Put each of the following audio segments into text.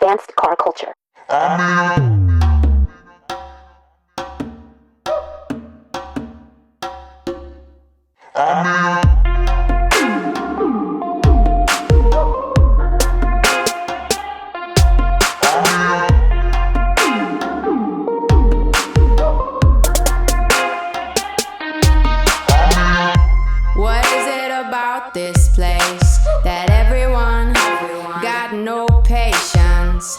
advanced car culture. What is it about this place that everyone got no patience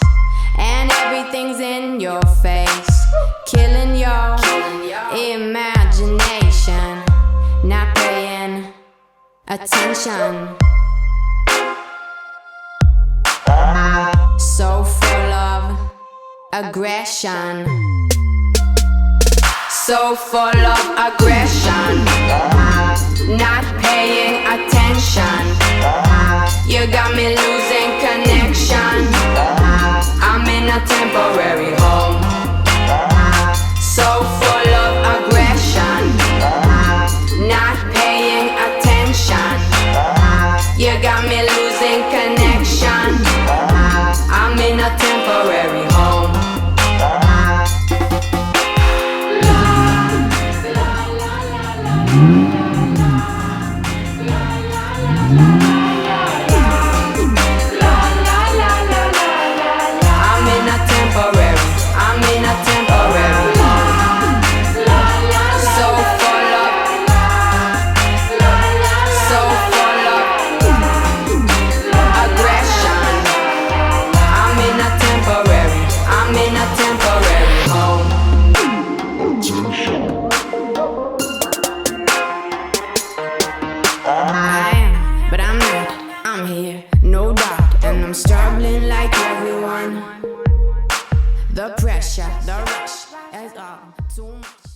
and everything's in your face, killing your imagination, not paying attention. So full of aggression, so full of aggression, not paying attention. You got me losing connection. I'm in a temporary home, so full of aggression, not paying attention. You got me losing connection. I'm in a temporary home. Struggling like everyone. The pressure, the rush is all too much.